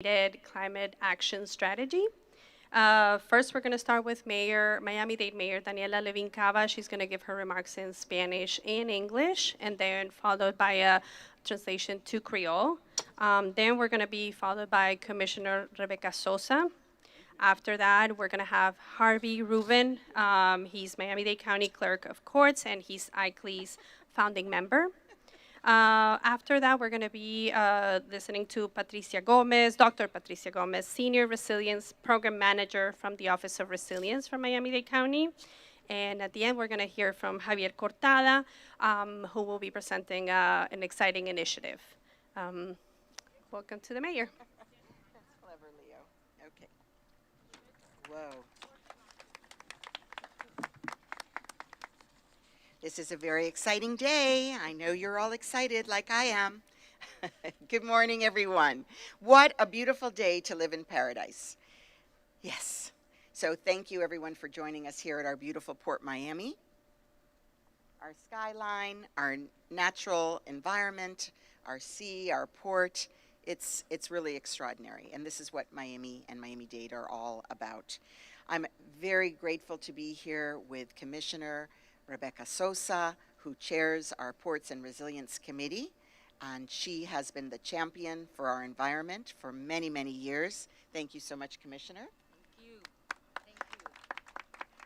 Climate Action Strategy. First, we're going to start with Miami-Dade Mayor Daniella Levine Cava. She's going to give her remarks in Spanish and English, and then followed by a translation to Creole. Then we're going to be followed by Commissioner Rebecca Sosa. After that, we're going to have Harvey Rubin. He's Miami-Dade County Clerk of Courts, and he's ICLE's founding member. After that, we're going to be listening to Dr. Patricia Gomez, Senior Resilience Program Manager from the Office of Resilience from Miami-Dade County. And at the end, we're going to hear from Xavier Cortada, who will be presenting an exciting initiative. Welcome to the mayor. That's clever, Leo. Okay. Whoa. This is a very exciting day. I know you're all excited like I am. Good morning, everyone. What a beautiful day to live in paradise. Yes. So thank you, everyone, for joining us here at our beautiful Port Miami. Our skyline, our natural environment, our sea, our port, it's really extraordinary. And this is what Miami and Miami-Dade are all about. I'm very grateful to be here with Commissioner Rebecca Sosa, who chairs our Ports and Resilience Committee, and she has been the champion for our environment for many, many years. Thank you so much, Commissioner. Thank you. Thank you.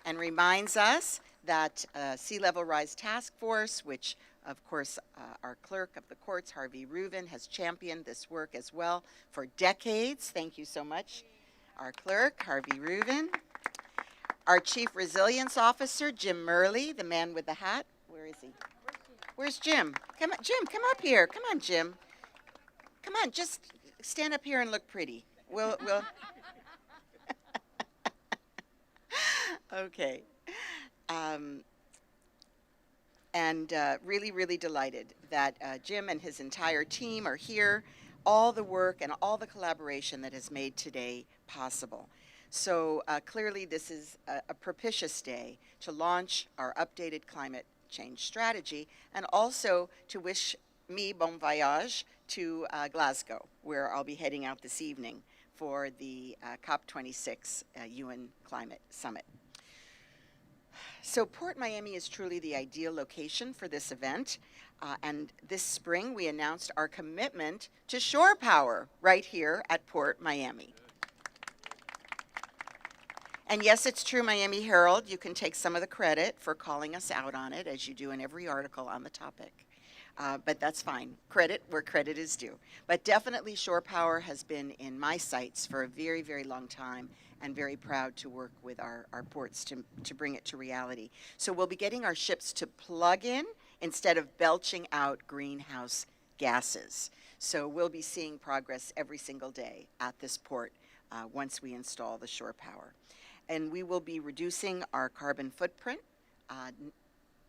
And reminds us that Sea Level Rise Task Force, which of course our clerk of the courts, Harvey Rubin, has championed this work as well for decades. Thank you so much, our clerk, Harvey Rubin. Our Chief Resilience Officer, Jim Murley, the man with the hat. Where is he? Where's Jim? Come on, Jim, come up here. Come on, Jim. Come on, just stand up here and look pretty. We'll Okay. Really, really delighted that Jim and his entire team are here, all the work and all the collaboration that has made today possible. So clearly this is a propitious day to launch our updated climate change strategy and also to wish me bon voyage to Glasgow, where I'll be heading out this evening for the COP26 UN Climate Summit. So Port Miami is truly the ideal location for this event. And this spring we announced our commitment to shore power right here at Port Miami. And yes, it's true, Miami Herald, you can take some of the credit for calling us out on it, as you do in every article on the topic. But that's fine. Credit where credit is due. But definitely shore power has been in my sights for a very, very long time, and very proud to work with our ports to bring it to reality. So we'll be getting our ships to plug in instead of belching out greenhouse gases. So we'll be seeing progress every single day at this port once we install the shore power. And we will be reducing our carbon footprint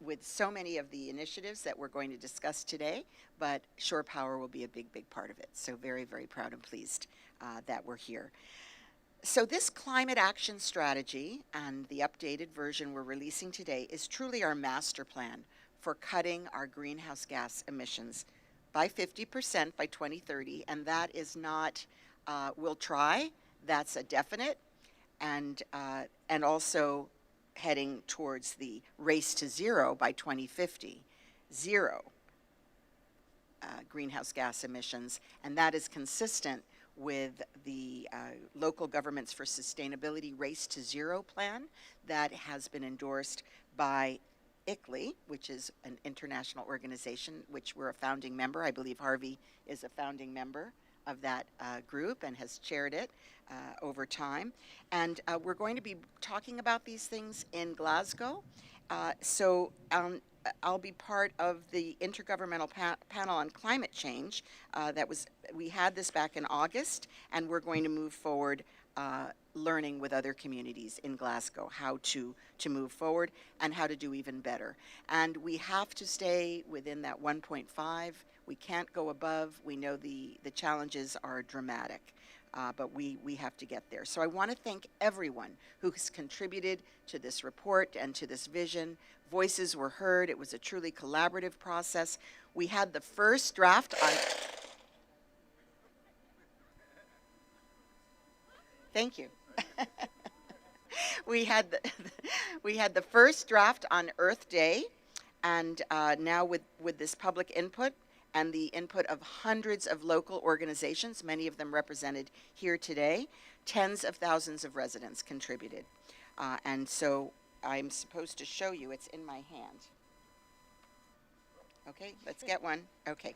with so many of the initiatives that we're going to discuss today, but shore power will be a big, big part of it. So very, very proud and pleased that we're here. So this climate action strategy and the updated version we're releasing today is truly our master plan for cutting our greenhouse gas emissions by 50% by 2030. And that is not, we'll try, that's a definite. And also heading towards the race to zero by 2050, zero greenhouse gas emissions, and that is consistent with the Local Governments for Sustainability Race to Zero plan that has been endorsed by ICLE, which is an international organization which we're a founding member. I believe Harvey is a founding member of that group and has chaired it over time. And we're going to be talking about these things in Glasgow. I'll be part of the Intergovernmental Panel on Climate Change. We had this back in August, and we're going to move forward learning with other communities in Glasgow how to move forward and how to do even better. And we have to stay within that 1.5. We can't go above. We know the challenges are dramatic, but we have to get there. So I want to thank everyone who has contributed to this report and to this vision. Voices were heard. It was a truly collaborative process. We had the first draft on... Thank you. We had the, we had the first draft on Earth Day, and now with this public input and the input of hundreds of local organizations, many of them represented here today, tens of thousands of residents contributed. And so I'm supposed to show you, it's in my hand. Okay, let's get one. Okay.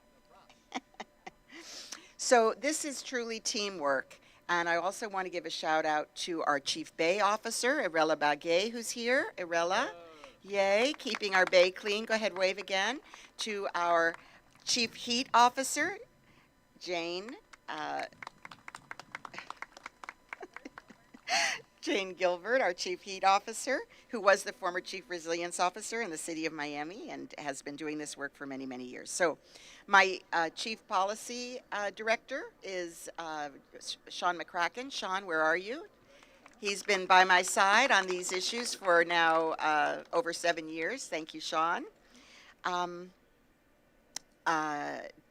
So this is truly teamwork. And I also want to give a shout out to our Chief Bay Officer, Irela Bagay, who's here. Irela, yay, keeping our bay clean. Go ahead, wave again. To our Chief Heat Officer, Jane. Jane Gilbert, our Chief Heat Officer, who was the former Chief Resilience Officer in the city of Miami and has been doing this work for many, many years. So my Chief Policy Director is Sean McCracken. Sean, where are you? He's been by my side on these issues for now over 7 years. Thank you, Sean.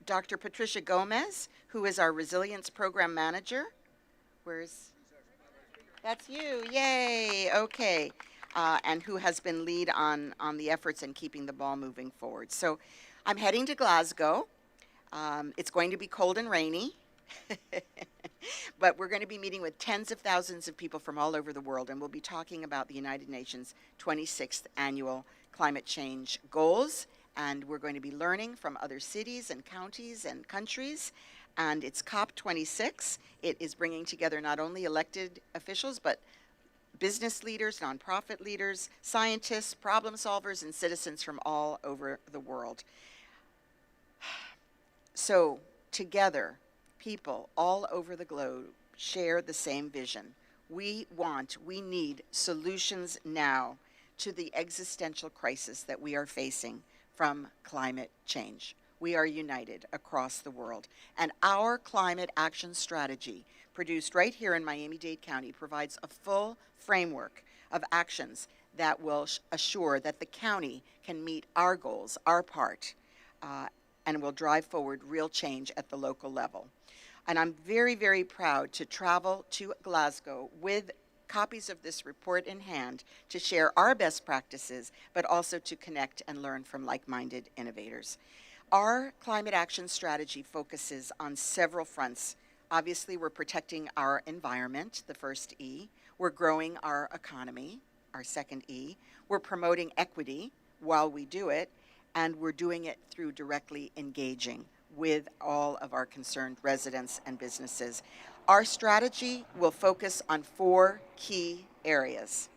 Dr. Patricia Gomez, who is our Resilience Program Manager. Where's... That's you, yay, okay. And who has been lead on the efforts and keeping the ball moving forward. So I'm heading to Glasgow. It's going to be cold and rainy, but we're going to be meeting with tens of thousands of people from all over the world, and we'll be talking about the United Nations 26th Annual Climate Change Goals, and we're going to be learning from other cities and counties and countries. And it's COP26. It is bringing together not only elected officials, but business leaders, nonprofit leaders, scientists, problem solvers, and citizens from all over the world. So together, people all over the globe share the same vision. We need solutions now to the existential crisis that we are facing from climate change. We are united across the world. And our climate action strategy, produced right here in Miami-Dade County, provides a full framework of actions that will assure that the county can meet our goals, our part, and will drive forward real change at the local level. And I'm very, very proud to travel to Glasgow with copies of this report in hand to share our best practices, but also to connect and learn from like-minded innovators. Our climate action strategy focuses on several fronts. Obviously, we're protecting our environment, the first E. We're growing our economy, our second E. We're promoting equity while we do it, and we're doing it through directly engaging with all of our concerned residents and businesses. Our strategy will focus on 4 key areas.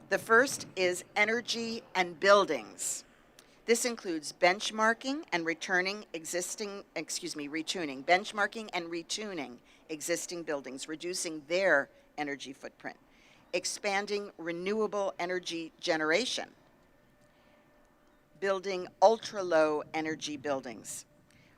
The first is energy and buildings. This includes benchmarking and retuning existing buildings, reducing their energy footprint, expanding renewable energy generation, building ultra-low energy buildings.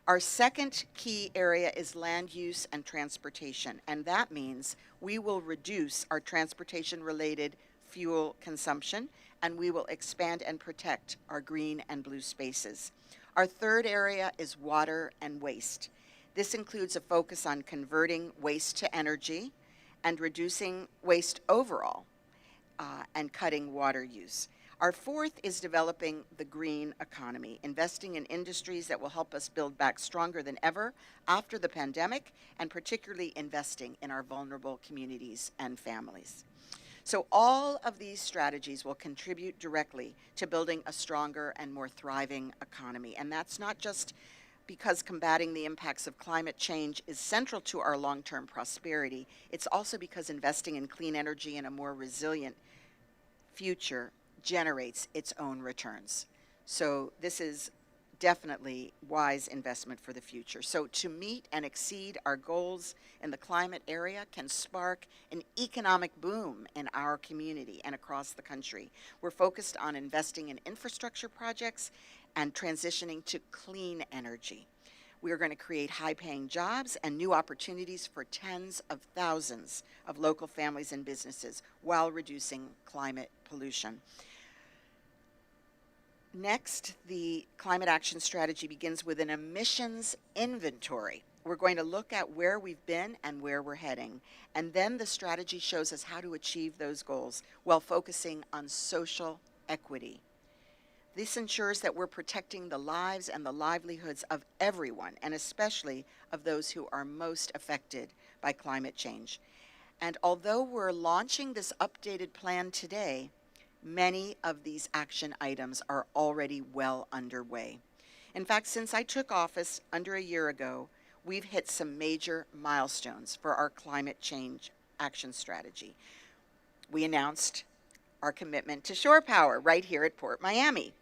Our second key area is land use and transportation, and that means we will reduce our transportation-related fuel consumption, and we will expand and protect our green and blue spaces. Our third area is water and waste. This includes a focus on converting waste to energy and reducing waste overall, and cutting water use. Our fourth is developing the green economy, investing in industries that will help us build back stronger than ever after the pandemic, and particularly investing in our vulnerable communities and families. So all of these strategies will contribute directly to building a stronger and more thriving economy. And that's not just because combating the impacts of climate change is central to our long-term prosperity. It's also because investing in clean energy and a more resilient future generates its own returns. So this is definitely wise investment for the future. So to meet and exceed our goals in the climate area can spark an economic boom in our community and across the country. We're focused on investing in infrastructure projects and transitioning to clean energy. We are going to create high-paying jobs and new opportunities for tens of thousands of local families and businesses while reducing climate pollution. Next, the climate action strategy begins with an emissions inventory. We're going to look at where we've been and where we're heading. And then the strategy shows us how to achieve those goals while focusing on social equity. This ensures that we're protecting the lives and the livelihoods of everyone, and especially of those who are most affected by climate change. And although we're launching this updated plan today, many of these action items are already well underway. In fact, since I took office under a year ago, we've hit some major milestones for our climate change action strategy. We announced our commitment to shore power right here at Port Miami.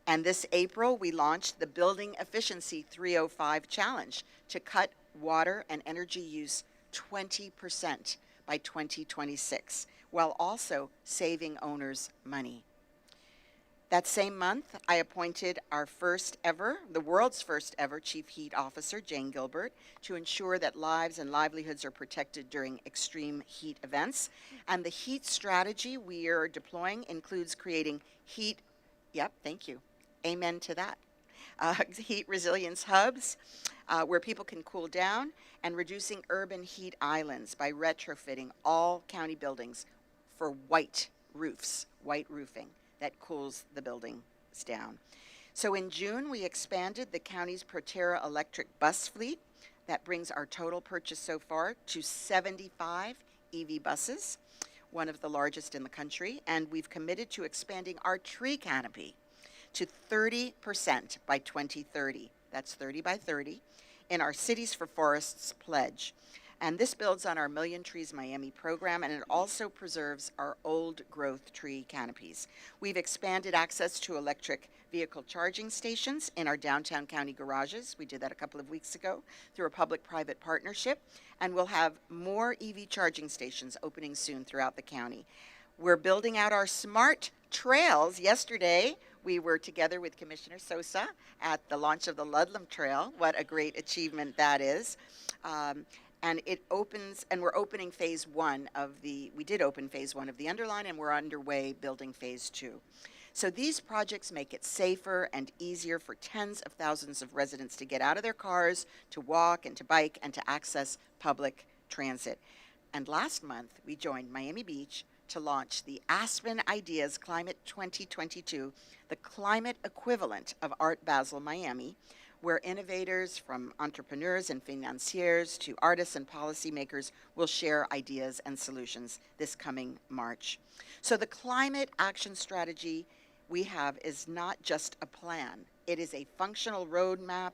And this April, we launched the Building Efficiency 305 Challenge to cut water and energy use 20% by 2026, while also saving owners money. That same month, I appointed our the world's first ever Chief Heat Officer, Jane Gilbert, to ensure that lives and livelihoods are protected during extreme heat events. And the heat strategy we are deploying includes creating thank you. Amen to that. Heat resilience hubs where people can cool down, and reducing urban heat islands by retrofitting all county buildings for white roofing that cools the buildings down. So in June, we expanded the county's Proterra electric bus fleet. That brings our total purchase so far to 75 EV buses, one of the largest in the country, and we've committed to expanding our tree canopy to 30% by 2030. That's 30 by 30 in our Cities for Forests pledge. And this builds on our Million Trees Miami program, and it also preserves our old growth tree canopies. We've expanded access to electric vehicle charging stations in our downtown county garages. We did that a couple of weeks ago through a public-private partnership, and we'll have more EV charging stations opening soon throughout the county. We're building out our smart trails. Yesterday, we were together with Commissioner Sosa at the launch of the Ludlam Trail. What a great achievement that is. And it opens, and we're opening phase one we did open phase one of the Underline, and we're underway building phase two. So these projects make it safer and easier for tens of thousands of residents to get out of their cars, to walk and to bike, and to access public transit. And last month, we joined Miami Beach to launch the Aspen Ideas Climate 2022, the climate equivalent of Art Basel Miami, where innovators from entrepreneurs and financiers to artists and policymakers will share ideas and solutions this coming March. So the climate action strategy we have is not just a plan. It is a functional roadmap,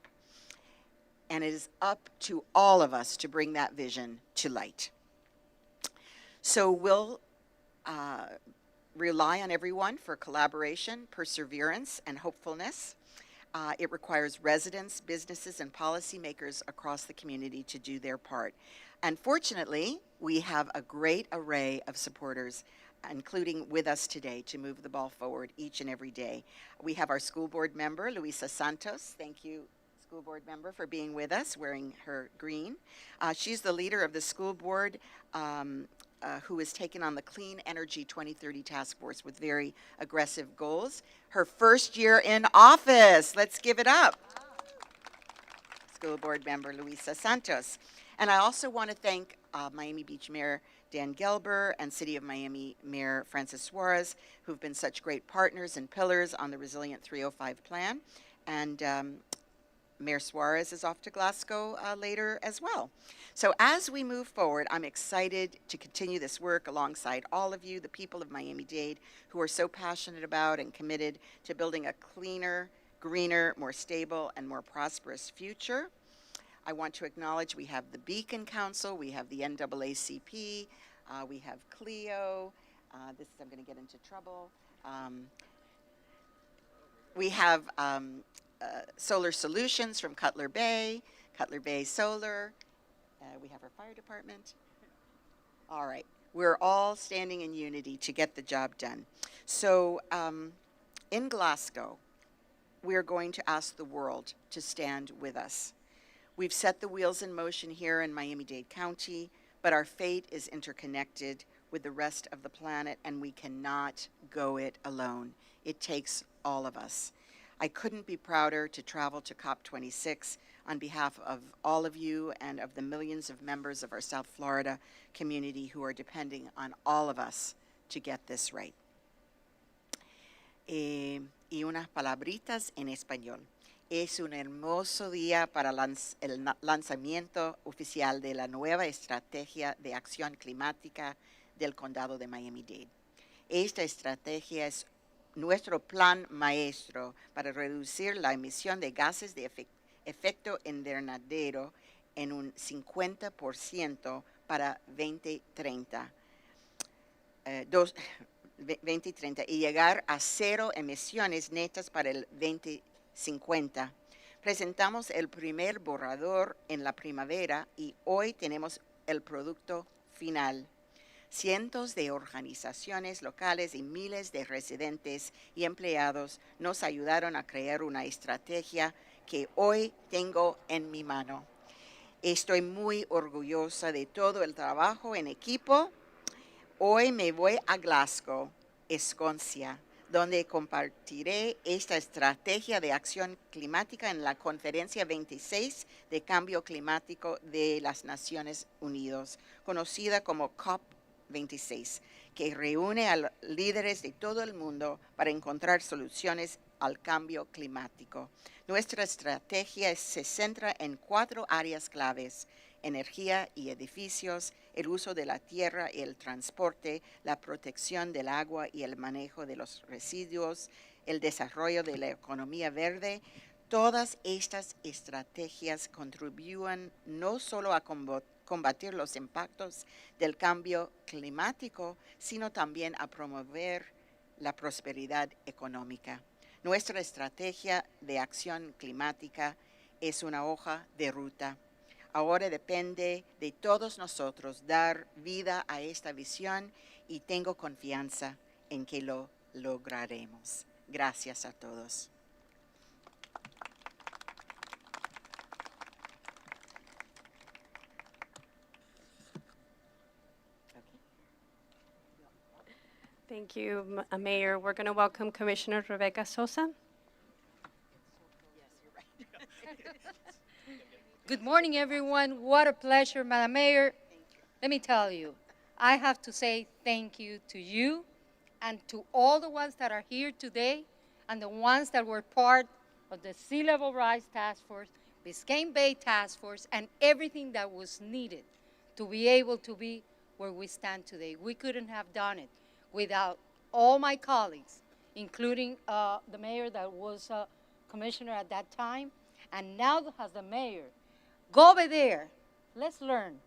and it is up to all of us to bring that vision to light. So we'll rely on everyone for collaboration, perseverance, and hopefulness. It requires residents, businesses, and policymakers across the community to do their part. And fortunately, we have a great array of supporters, including with us today, to move the ball forward each and every day. We have our school board member, Luisa Santos. Thank you, school board member, for being with us, wearing her green. She's the leader of the school board who has taken on the Clean Energy 2030 Task Force with very aggressive goals. Her first year in office. Let's give it up. School board member Luisa Santos. And I also want to thank Miami Beach Mayor Dan Gelber and City of Miami Mayor Francis Suarez, who've been such great partners and pillars on the Resilient 305 plan. And Mayor Suarez is off to Glasgow later as well. So as we move forward, I'm excited to continue this work alongside all of you, the people of Miami-Dade, who are so passionate about and committed to building a cleaner, greener, more stable, and more prosperous future. I want to acknowledge we have the Beacon Council, we have the NAACP, we have CLEO, I'm going to get into trouble. We have Solar Solutions from Cutler Bay Solar. We have our fire department. All right, we're all standing in unity to get the job done. So in Glasgow, we're going to ask the world to stand with us. We've set the wheels in motion here in Miami-Dade County, but our fate is interconnected with the rest of the planet, and we cannot go it alone. It takes all of us. I couldn't be prouder to travel to COP26 on behalf of all of you and of the millions of members of our South Florida community who are depending on all of us to get this right. Y unas palabritas en español. Es un hermoso día para el lanzamiento oficial de la nueva estrategia de acción climática del condado de Miami-Dade. Esta estrategia es nuestro plan maestro para reducir la emisión de gases de efecto invernadero en un 50% para 2030. 2030 y llegar a cero emisiones netas para el 2050. Presentamos el primer borrador en la primavera y hoy tenemos el producto final. Cientos de organizaciones locales y miles de residentes y empleados nos ayudaron a crear una estrategia que hoy tengo en mi mano. Estoy muy orgullosa de todo el trabajo en equipo. Hoy me voy a Glasgow, Escocia, donde compartiré esta estrategia de acción climática en la Conferencia 26 de Cambio Climático de las Naciones Unidas, conocida como COP26, que reúne a líderes de todo el mundo para encontrar soluciones al cambio climático. Nuestra estrategia se centra en 4 áreas claves: energía y edificios, el uso de la tierra y el transporte, la protección del agua y el manejo de los residuos, el desarrollo de la economía verde. Todas estas estrategias contribuyen no solo a combatir los impactos del cambio climático, sino también a promover la prosperidad económica. Nuestra estrategia de acción climática es una hoja de ruta. Ahora depende de todos nosotros dar vida a esta visión y tengo confianza en que lo lograremos. Gracias a todos. Thank you, Mayor. We're going to welcome Commissioner Rebecca Sosa. Good morning, everyone. What a pleasure, Madam Mayor. Let me tell you, I have to say thank you to you and to all the ones that are here today and the ones that were part of the Sea Level Rise Task Force, Biscayne Bay Task Force, and everything that was needed to be able to be where we stand today. We couldn't have done it without all my colleagues, including the mayor that was commissioner at that time, and now as the mayor. Go over there, let's learn.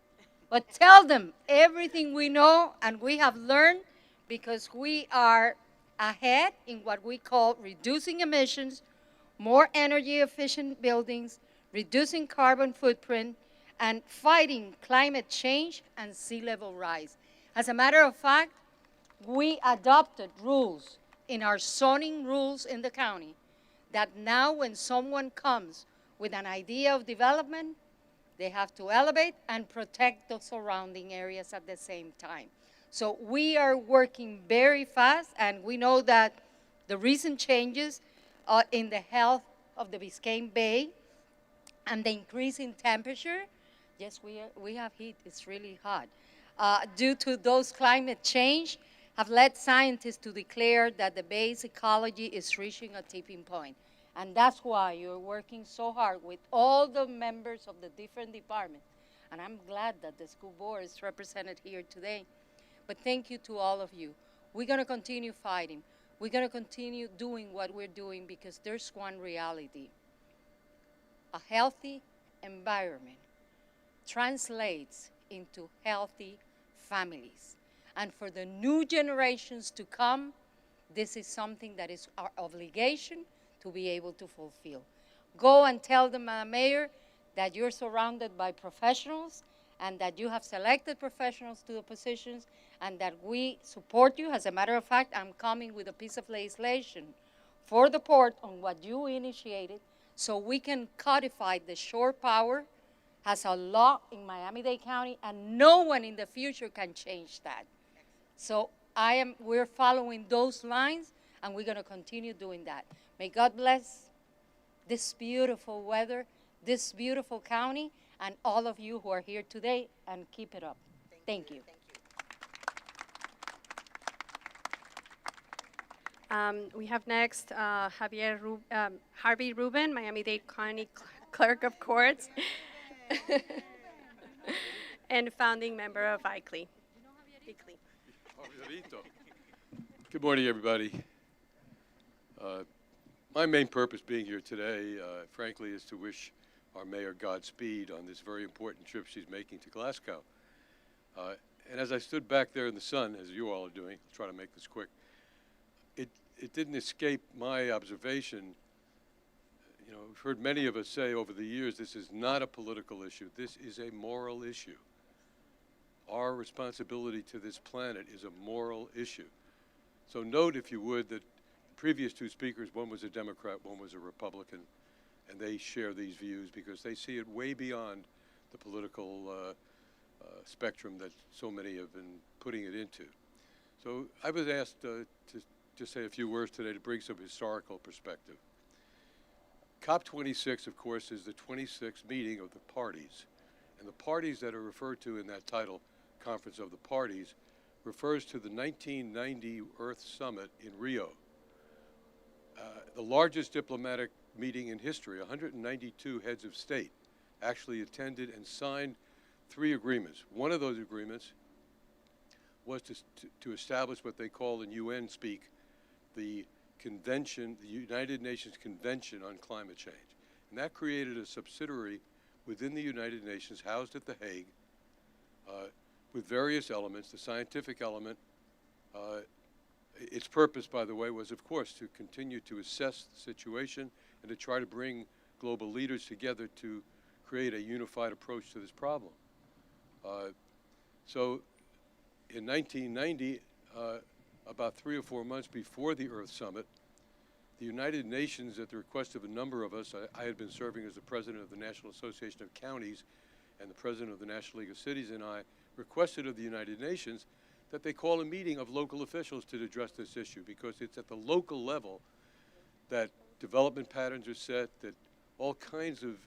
But tell them everything we know and we have learned, because we are ahead in what we call reducing emissions, more energy efficient buildings, reducing carbon footprint, and fighting climate change and sea level rise. As a matter of fact, we adopted rules in our zoning rules in the county that now when someone comes with an idea of development, they have to elevate and protect the surrounding areas at the same time. So we are working very fast, and we know that the recent changes in the health of the Biscayne Bay and the increase in temperature, yes, we have heat, it's really hot, due to those climate change, have led scientists to declare that the bay's ecology is reaching a tipping point. And that's why you're working so hard with all the members of the different departments. And I'm glad that the school board is represented here today. But thank you to all of you. We're going to continue fighting. We're going to continue doing what we're doing, because there's one reality. A healthy environment translates into healthy families. And for the new generations to come, this is something that is our obligation to be able to fulfill. Go and tell the mayor that you're surrounded by professionals and that you have selected professionals to the positions and that we support you. As a matter of fact, I'm coming with a piece of legislation for the port on what you initiated so we can codify the shore power as a law in Miami-Dade County, and no one in the future can change that. So we're following those lines, and we're going to continue doing that. May God bless this beautiful weather, this beautiful county and all of you who are here today, and keep it up. Thank you. We have next Harvey Rubin, Miami-Dade County Clerk of Courts, and founding member of ICLEI. Good morning, everybody. My main purpose being here today, frankly, is to wish our mayor Godspeed on this very important trip she's making to Glasgow. And as I stood back there in the sun, as you all are doing, I'll try to make this quick, it didn't escape my observation. You know, we've heard many of us say over the years, this is not a political issue. This is a moral issue. Our responsibility to this planet is a moral issue. So note, if you would, that the previous two speakers, one was a Democrat, one was a Republican, and they share these views because they see it way beyond the political spectrum that so many have been putting it into. So I was asked to just say a few words today to bring some historical perspective. COP26, of course, is the 26th meeting of the parties. And the parties that are referred to in that title, Conference of the Parties, refers to the 1990 Earth Summit in Rio. The largest diplomatic meeting in history. 192 heads of state actually attended and signed 3 agreements. One of those agreements was to establish what they call in UN speak the convention, the United Nations Convention on Climate Change. And that created a subsidiary within the United Nations housed at The Hague with various elements. The scientific element, its purpose, by the way, was, of course, to continue to assess the situation and to try to bring global leaders together to create a unified approach to this problem. So in 1990, about 3 or 4 months before the Earth Summit, the United Nations, at the request of a number of us, I had been serving as the president of the National Association of Counties and the president of the National League of Cities, and I requested of the United Nations that they call a meeting of local officials to address this issue, because it's at the local level that development patterns are set, that all kinds of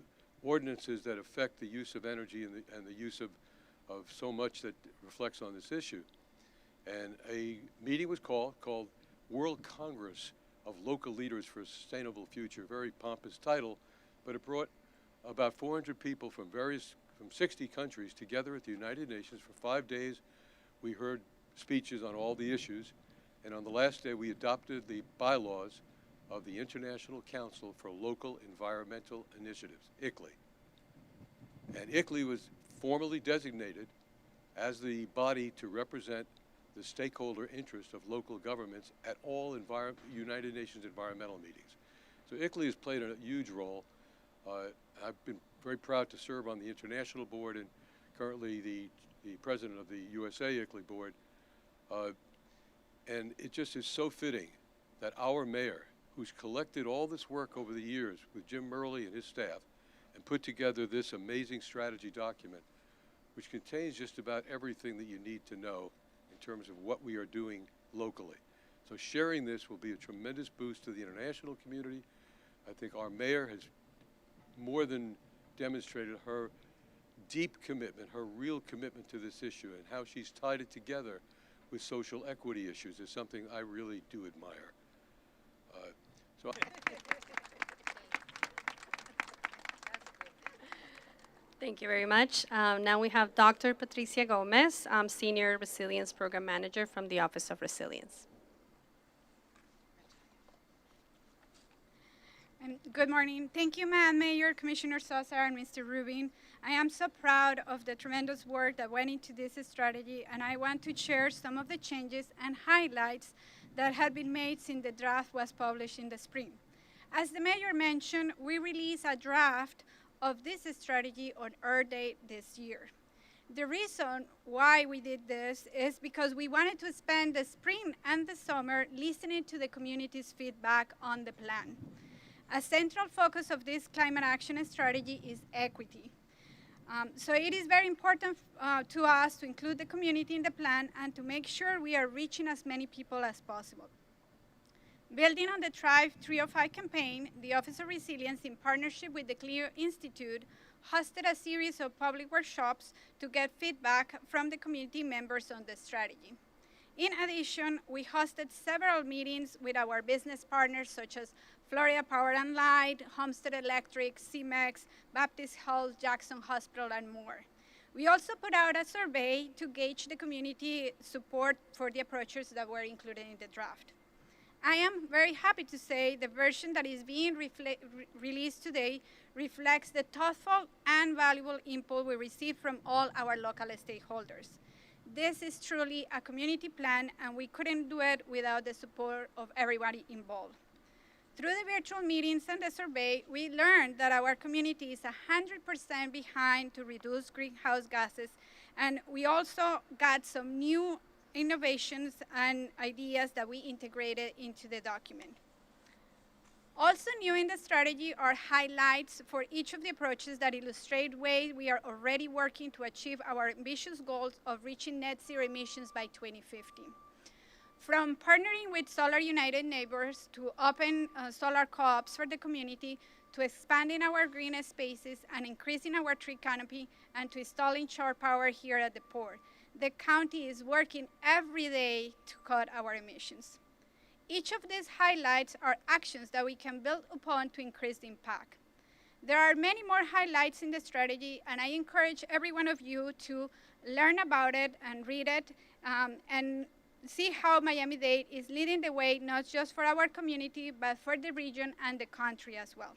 ordinances that affect the use of energy and the use of so much that reflects on this issue. And a meeting was called World Congress of Local Leaders for a Sustainable Future, very pompous title, but it brought about 400 people from 60 countries together at the United Nations for 5 days. We heard speeches on all the issues, and on the last day we adopted the bylaws of the International Council for Local Environmental Initiatives, ICLEI. And ICLEI was formally designated as the body to represent the stakeholder interest of local governments at all United Nations environmental meetings. So ICLEI has played a huge role. I've been very proud to serve on the international board and currently the president of the USA ICLEI board. And it just is so fitting that our mayor, who's collected all this work over the years with Jim Murley and his staff and put together this amazing strategy document, which contains just about everything that you need to know in terms of what we are doing locally. So sharing this will be a tremendous boost to the international community. I think our mayor has more than demonstrated her deep commitment, her real commitment to this issue, and how she's tied it together with social equity issues is something I really do admire. Thank you very much. Now we have Dr. Patricia Gomez, Senior Resilience Program Manager from the Office of Resilience. Good morning. Thank you, Madam Mayor, Commissioner Sosa, and Mr. Rubin. I am so proud of the tremendous work that went into this strategy, and I want to share some of the changes and highlights that have been made since the draft was published in the spring. As the Mayor mentioned, we released a draft of this strategy on Earth Day this year. The reason why we did this is because we wanted to spend the spring and the summer listening to the community's feedback on the plan. A central focus of this climate action strategy is equity. So it is very important to us to include the community in the plan and to make sure we are reaching as many people as possible. Building on the Thrive 305 campaign, the Office of Resilience, in partnership with the Clio Institute, hosted a series of public workshops to get feedback from the community members on the strategy. In addition, we hosted several meetings with our business partners such as Florida Power and Light, Homestead Electric, CEMEX, Baptist Health, Jackson Hospital, and more. We also put out a survey to gauge the community support for the approaches that were included in the draft. I am very happy to say the version that is being released today reflects the thoughtful and valuable input we received from all our local stakeholders. This is truly a community plan, and we couldn't do it without the support of everybody involved. Through the virtual meetings and the survey, we learned that our community is 100% behind to reduce greenhouse gases, and we also got some new innovations and ideas that we integrated into the document. Also new in the strategy are highlights for each of the approaches that illustrate ways we are already working to achieve our ambitious goals of reaching net zero emissions by 2050. From partnering with Solar United Neighbors to open solar co-ops for the community, to expanding our green spaces and increasing our tree canopy, and to installing shore power here at the port, the county is working every day to cut our emissions. Each of these highlights are actions that we can build upon to increase the impact. There are many more highlights in the strategy, and I encourage every one of you to learn about it and read it and see how Miami-Dade is leading the way, not just for our community, but for the region and the country as well.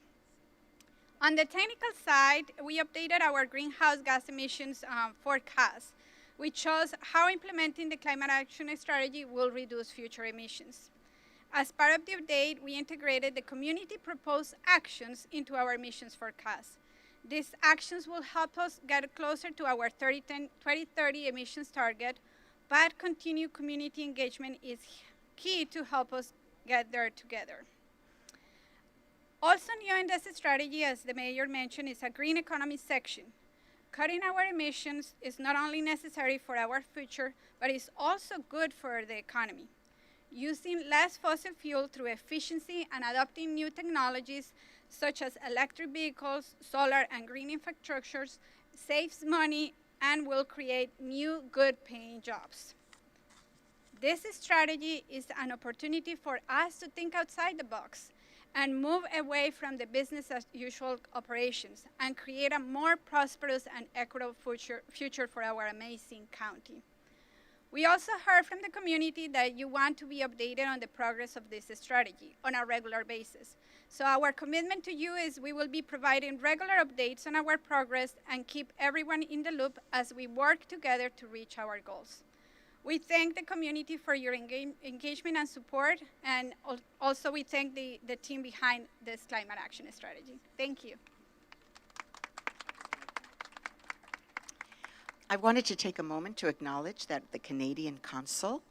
On the technical side, we updated our greenhouse gas emissions forecast, which shows how implementing the climate action strategy will reduce future emissions. As part of the update, we integrated the community-proposed actions into our emissions forecast. These actions will help us get closer to our 2030 emissions target, but continued community engagement is key to help us get there together. Also new in this strategy, as the mayor mentioned, is a green economy section. Cutting our emissions is not only necessary for our future, but it's also good for the economy. Using less fossil fuel through efficiency and adopting new technologies such as electric vehicles, solar, and green infrastructures saves money and will create new good-paying jobs. This strategy is an opportunity for us to think outside the box and move away from the business-as-usual operations and create a more prosperous and equitable future for our amazing county. We also heard from the community that you want to be updated on the progress of this strategy on a regular basis. So our commitment to you is we will be providing regular updates on our progress and keep everyone in the loop as we work together to reach our goals. We thank the community for your engagement and support, and also we thank the team behind this climate action strategy. Thank you. I wanted to take a moment to acknowledge that the Canadian Consul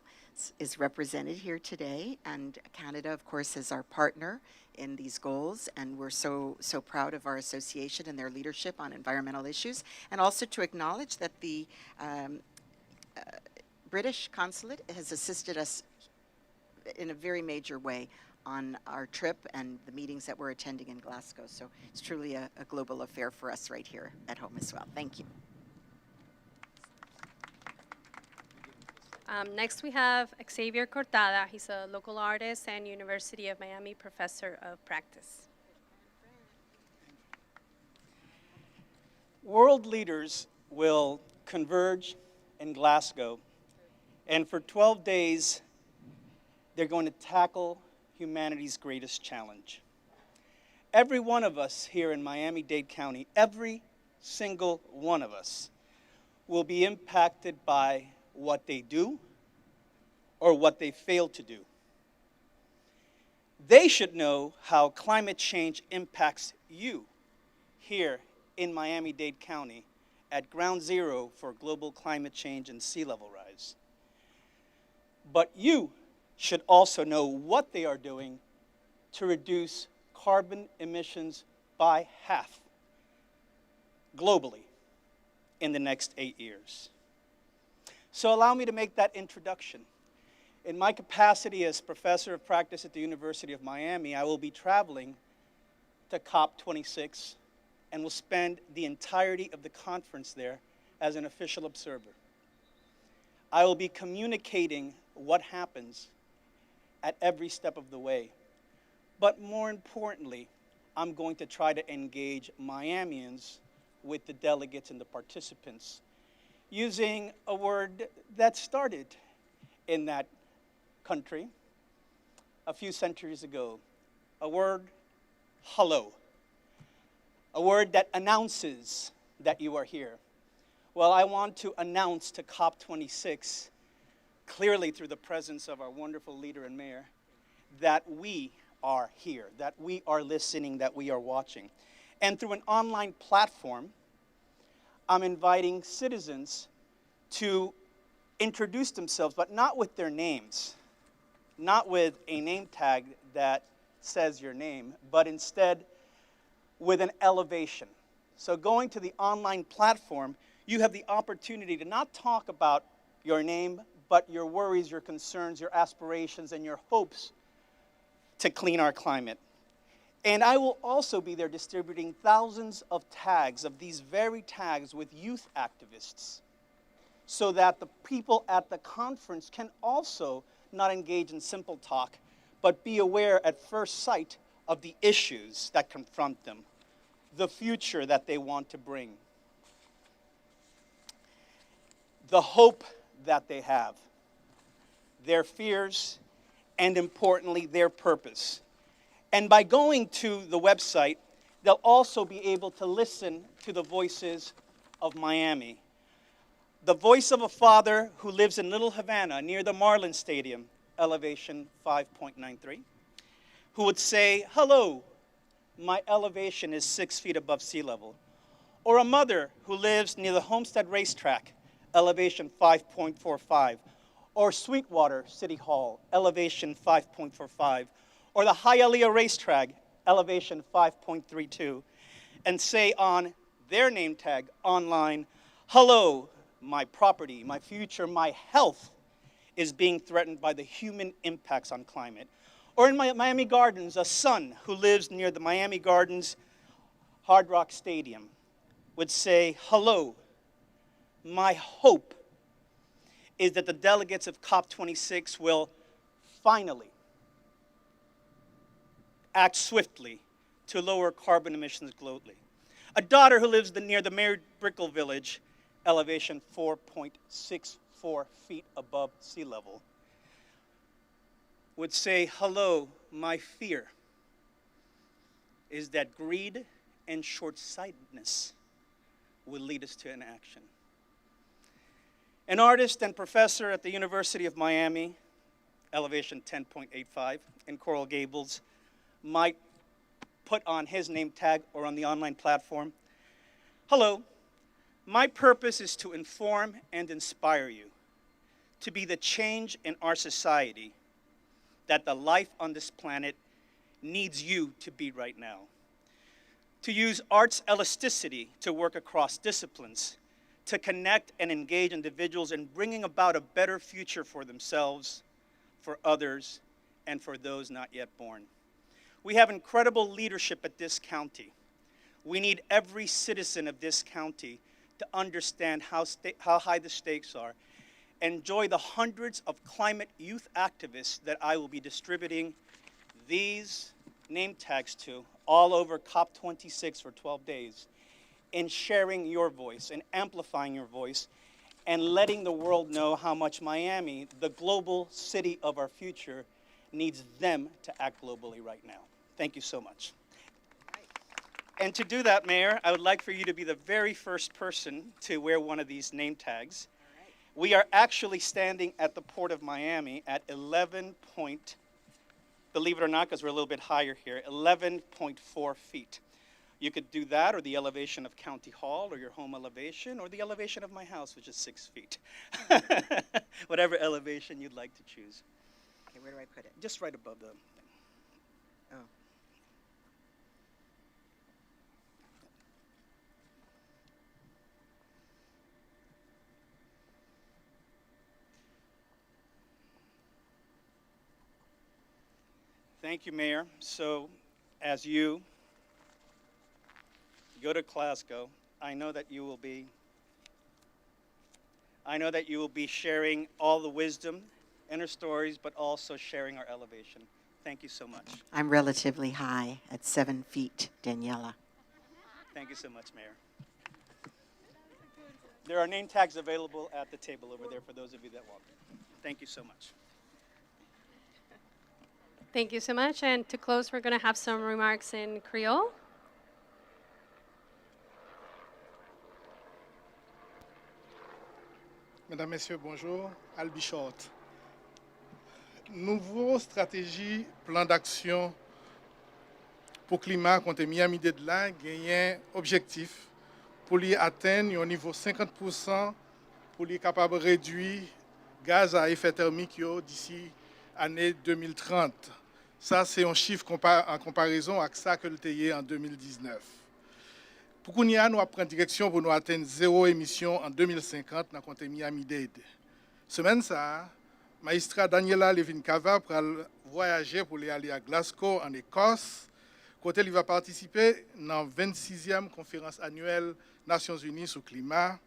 is represented here today, and Canada, of course, is our partner in these goals, and we're so proud of our association and their leadership on environmental issues, and also to acknowledge that the British consulate has assisted us in a very major way on our trip and the meetings that we're attending in Glasgow. So it's truly a global affair for us right here at home as well. Thank you. Next we have Xavier Cortada. He's a local artist and University of Miami professor of practice. World leaders will converge in Glasgow, and for 12 days, they're going to tackle humanity's greatest challenge. Every one of us here in Miami-Dade County, every single one of us, will be impacted by what they do or what they fail to do. They should know how climate change impacts you here in Miami-Dade County at ground zero for global climate change and sea level rise. But you should also know what they are doing to reduce carbon emissions by half globally in the next 8 years. So allow me to make that introduction. In my capacity as professor of practice at the University of Miami, I will be traveling to COP26 and will spend the entirety of the conference there as an official observer. I will be communicating what happens at every step of the way. But more importantly, I'm going to try to engage Miamians with the delegates and the participants using a word that started in that country a few centuries ago, a word, hello, a word that announces that you are here. Well, I want to announce to COP26, clearly through the presence of our wonderful leader and mayor, that we are here, that we are listening, that we are watching. And through an online platform, I'm inviting citizens to introduce themselves, but not with their names, not with a name tag that says your name, but instead with an elevation. So going to the online platform, you have the opportunity to not talk about your name, but your worries, your concerns, your aspirations, and your hopes to clean our climate. And I will also be there distributing thousands of tags, of these very tags with youth activists, so that the people at the conference can also not engage in simple talk, but be aware at first sight of the issues that confront them, the future that they want to bring, the hope that they have, their fears, and importantly, their purpose. And by going to the website, they'll also be able to listen to the voices of Miami. The voice of a father who lives in Little Havana near the Marlins Stadium, elevation 5.93, who would say, hello, my elevation is 6 feet above sea level. Or a mother who lives near the Homestead Racetrack, elevation 5.45. Or Sweetwater City Hall, elevation 5.45. Or the Hialeah Racetrack, elevation 5.32. And say on their name tag online, hello, my property, my future, my health is being threatened by the human impacts on climate. Or in Miami Gardens, a son who lives near the Miami Gardens Hard Rock Stadium would say, hello, my hope is that the delegates of COP26 will finally act swiftly to lower carbon emissions globally. A daughter who lives near the Mary Brickell Village, elevation 4.64 feet above sea level, would say, hello, my fear is that greed and short-sightedness will lead us to inaction. An artist and professor at the University of Miami, elevation 10.85 in Coral Gables, might put on his name tag or on the online platform, hello, my purpose is to inform and inspire you to be the change in our society that the life on this planet needs you to be right now. To use art's elasticity to work across disciplines, to connect and engage individuals in bringing about a better future for themselves, for others, and for those not yet born. We have incredible leadership at this county. We need every citizen of this county to understand how high the stakes are, enjoy the hundreds of climate youth activists that I will be distributing these name tags to all over COP26 for 12 days, in sharing your voice and amplifying your voice and letting the world know how much Miami, the global city of our future, needs them to act globally right now. Thank you so much. And to do that, Mayor, I would like for you to be the very first person to wear one of these name tags. We are actually standing at the Port of Miami at 11 point, believe it or not, because we're a little bit higher here, 11.4 feet. You could do that, or the elevation of County Hall, or your home elevation, or the elevation of my house, which is 6 feet. Whatever elevation you'd like to choose. Okay, where do I put it? Just right above the thing. Oh. Thank you, Mayor. So, as you go to Glasgow, I know that you will be sharing all the wisdom in our stories, but also sharing our elevation. Thank you so much. I'm relatively high at 7 feet, Daniella. Thank you so much, Mayor. There are name tags available at the table over there for those of you that walk. Thank you so much. Thank you so much. And to close, we're going to have some remarks in Creole. Mesdames, Messieurs, bonjour. Albi Short. Nouveau stratégie, plan d'action pour climat contre Miami-Dade là, gagne objectif pour lui atteindre un niveau 50% pour lui capable de réduire gaz à effet thermique d'ici l'année 2030. Ça, c'est un chiffre en comparaison avec ça que le TIE en 2019. Pour qu'on y a, nous prendre direction pour nous atteindre zéro émission en 2050 dans le Miami-Dade. Semaine ça, magistrat Daniella Levine Cava pour voyager pour aller à Glasgow en Écosse. Côté il va participer dans la 26e conférence annuelle Nations Unies sur le climat.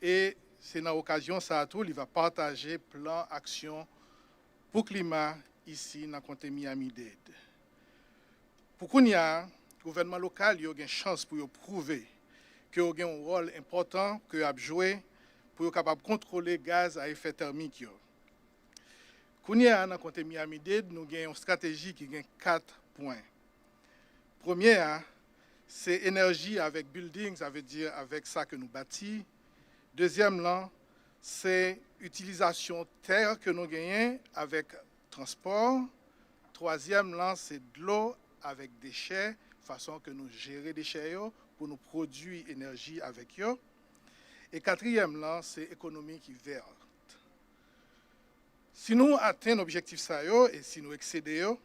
Et c'est dans l'occasion ça tout, il va partager plan action pour le climat ici dans le Miami-Dade. Pour qu'on y a, le gouvernement local a une chance pour prouver qu'il a un rôle important qu'il a joué pour être capable de contrôler le gaz à effet thermique. Qu'on y a dans le Miami-Dade, nous avons une stratégie qui a 4 points. Premier, c'est énergie avec building, ça veut dire avec ça que nous bâtis. Deuxième, c'est utilisation terre que nous gagnons avec transport. Troisième, c'est de l'eau avec déchets, façon que nous gérons les déchets pour nous produire énergie avec eux. Et quatrième, c'est économie qui verte. Si nous atteignons l'objectif et si nous excédons,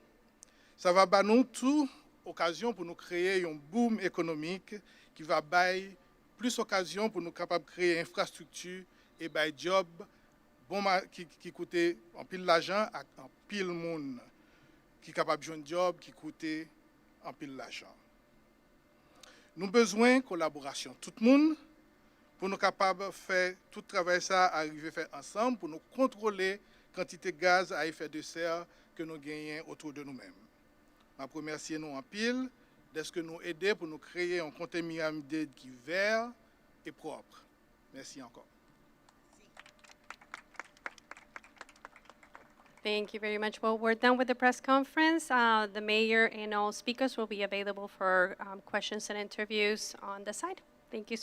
ça va nous toute occasion pour nous créer un boom économique qui va bailler plus d'occasions pour nous capables de créer une infrastructure et des jobs bon, qui coûtent en pile l'argent et en pile monde qui est capable de jouer un job qui coûte en pile l'argent. Nous avons besoin de collaboration. Tout le monde pour nous capables de faire tout travail ça arriver à faire ensemble pour nous contrôler la quantité de gaz à effet de serre que nous gagnons autour de nous-mêmes. Je remercie nous en pile de ce que nous aidons pour nous créer un contenu Miami-Dade qui est vert et propre. Merci encore. Thank you very much. Well, we're done with the press conference. The mayor and all speakers will be available for questions and interviews on the side. Thank you.